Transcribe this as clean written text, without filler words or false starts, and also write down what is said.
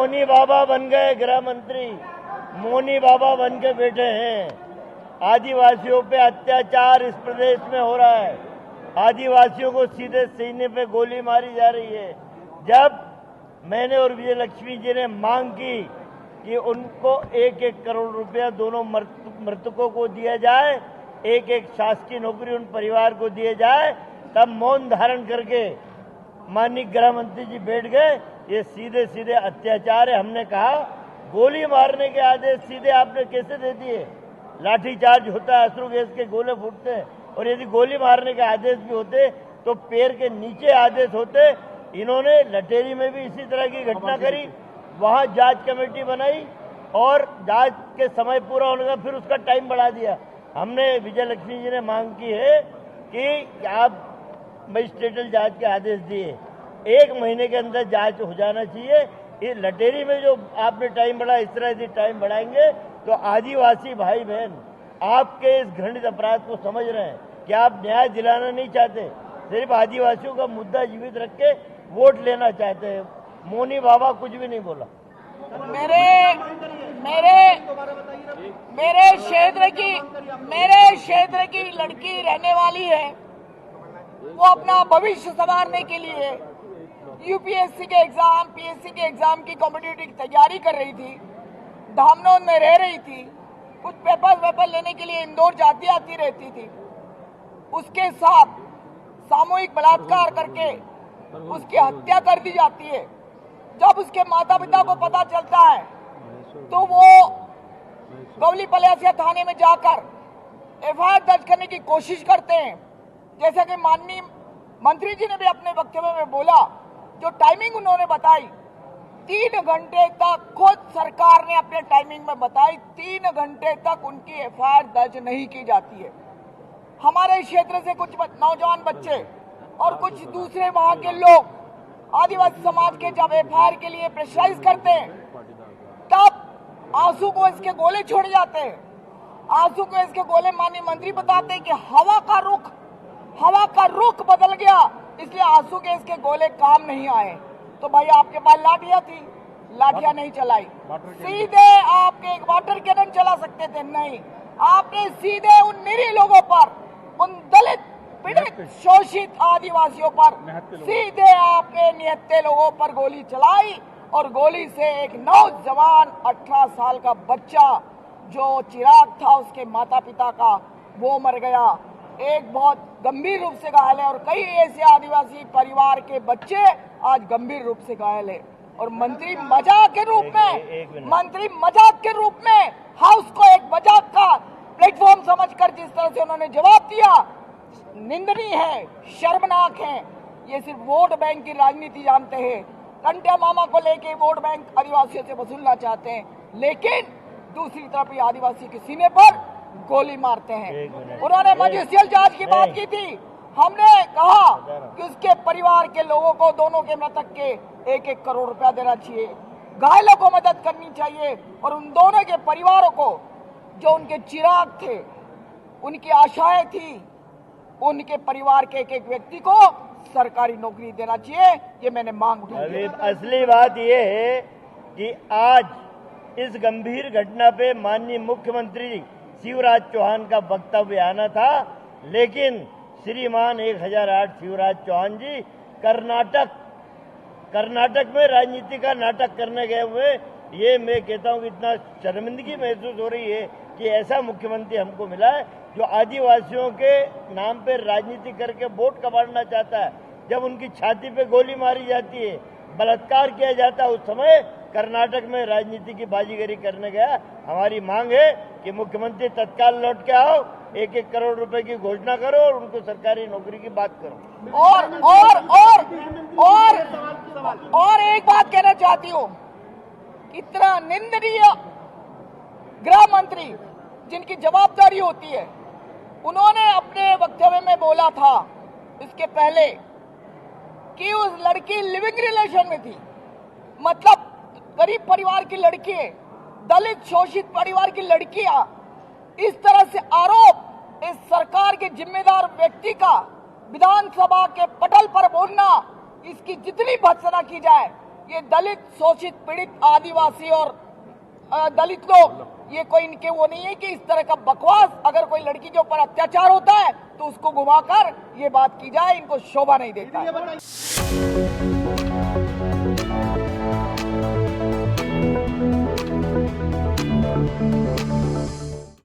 मोनी बाबा बन गए गृह मंत्री, मोनी बाबा बन के बैठे हैं। आदिवासियों पे अत्याचार इस प्रदेश में हो रहा है। आदिवासियों को सीधे सीने पे गोली मारी जा रही है। जब मैंने और विजय लक्ष्मी जी ने मांग की कि उनको 1-1 करोड़ रुपया दोनों मृतकों को दिया जाए, 1-1 शासकीय नौकरी उन परिवार को दिए जाए, तब मौन धारण करके माननीय गृह मंत्री जी बैठ गए। ये सीधे सीधे अत्याचार है। हमने कहा गोली मारने के आदेश सीधे आपने कैसे दे दिए? लाठीचार्ज होता है, अश्रु गैस के गोले फूटते हैं, और यदि गोली मारने के आदेश भी होते तो पैर के नीचे आदेश होते। इन्होंने लटेरी में भी इसी तरह की घटना करी, वहां जांच कमेटी बनाई और जांच के समय पूरा होने का फिर उसका टाइम बढ़ा दिया। हमने विजय लक्ष्मी जी ने मांग की है कि आप मजिस्ट्रेटल जांच के आदेश दिए, 1 महीने के अंदर जांच हो जाना चाहिए। ये लटेरी में जो आपने टाइम बढ़ा, इस तरह से टाइम बढ़ाएंगे तो आदिवासी भाई बहन आपके इस घृणित अपराध को समझ रहे हैं कि आप न्याय दिलाना नहीं चाहते, सिर्फ आदिवासियों का मुद्दा जीवित रख के वोट लेना चाहते हैं। मोनी बाबा कुछ भी नहीं बोला। मेरे क्षेत्र की लड़की रहने वाली है, वो अपना भविष्य संवारने के लिए यूपीएससी के एग्जाम, पीएससी के एग्जाम की कॉम्पिटिटिव तैयारी कर रही थी। धामनोद में रह रही थी, कुछ पेपर लेने के लिए इंदौर जाती आती रहती थी। उसके साथ सामूहिक बलात्कार करके उसकी हत्या कर दी जाती है। जब उसके माता पिता को पता चलता है तो वो गौली पलियासिया थाने में जाकर एफआईआर दर्ज करने की कोशिश करते हैं। जैसा कि माननीय मंत्री जी ने भी अपने वक्तव्य में बोला, जो टाइमिंग उन्होंने बताई 3 घंटे तक, खुद सरकार ने अपने टाइमिंग में बताई 3 घंटे तक उनकी एफआईआर दर्ज नहीं की जाती है। हमारे क्षेत्र से कुछ नौजवान बच्चे और कुछ दूसरे वहां के लोग आदिवासी समाज के जब एफआईआर के लिए प्रेशराइज करते हैं, तब आंसू को इसके गोले छोड़ जाते हैं। आंसू को इसके गोले माननीय मंत्री बताते हैं कि हवा का रुख बदल गया, इसलिए आंसू के इसके गोले काम नहीं आए। तो भाई आपके पास लाठियां थी, लाठियां नहीं चलाई। सीधे आपके एक वाटर कैनन चला सकते थे, नहीं, आपने सीधे उन निरीह लोगों पर, उन दलित पीड़ित शोषित आदिवासियों पर सीधे आपने निहत्थे लोगों पर गोली चलाई, और गोली से एक नौजवान 18 साल का बच्चा जो चिराग था उसके माता पिता का, वो मर गया। एक बहुत गंभीर रूप से घायल है, और कई ऐसे आदिवासी परिवार के बच्चे आज गंभीर रूप से घायल है। और मंत्री मजाक के रूप में हाउस को एक मजाक का प्लेटफॉर्म समझकर जिस तरह से उन्होंने जवाब दिया, निंदनीय है, शर्मनाक है। ये सिर्फ वोट बैंक की राजनीति जानते हैं। कंटिया मामा को लेके वोट बैंक आदिवासियों से वसूलना चाहते हैं, लेकिन दूसरी तरफ ये आदिवासी के सीने पर गोली मारते हैं। उन्होंने मजिस्ट्रियल जांच की बात की थी। हमने कहा कि उसके परिवार के लोगों को, दोनों के मृतक के 1-1 करोड़ रुपया देना चाहिए, घायलों को मदद करनी चाहिए, और उन दोनों के परिवारों को, जो उनके चिराग थे, उनकी आशाएं थी, उनके परिवार के एक व्यक्ति को सरकारी नौकरी देना चाहिए। ये मैंने मांग उठाई। असली बात ये है कि आज इस गंभीर घटना पे माननीय मुख्यमंत्री शिवराज चौहान का वक्तव्य आना था, लेकिन श्रीमान 1008 शिवराज चौहान जी कर्नाटक में राजनीति का नाटक करने गए हुए। ये मैं कहता हूँ कि इतना शर्मिंदगी महसूस हो रही है कि ऐसा मुख्यमंत्री हमको मिला है जो आदिवासियों के नाम पे राजनीति करके वोट कमाना चाहता है। जब उनकी छाती पे गोली मारी जाती है, बलात्कार किया जाता है, उस समय कर्नाटक में राजनीति की बाजीगरी करने गया। हमारी मांग है कि मुख्यमंत्री तत्काल लौट के आओ, 1-1 करोड़ रुपए की घोषणा करो और उनको सरकारी नौकरी की बात करो। और एक बात कहना चाहती हूँ, इतना निंदनीय गृह मंत्री जिनकी जवाबदारी होती है, उन्होंने अपने वक्तव्य में बोला था इसके पहले कि उस लड़की लिविंग रिलेशन में थी, मतलब गरीब परिवार की लड़की है, दलित शोषित परिवार की लड़कियां। इस तरह से आरोप इस सरकार के जिम्मेदार व्यक्ति का विधानसभा के पटल पर बोलना, इसकी जितनी भर्त्सना की जाए ये दलित, शोषित, पीड़ित, आदिवासी और दलित लोग, ये कोई इनके वो नहीं है कि इस तरह का बकवास, अगर कोई लड़की के ऊपर अत्याचार होता है तो उसको घुमाकर ये बात की जाए, इनको शोभा नहीं देता है।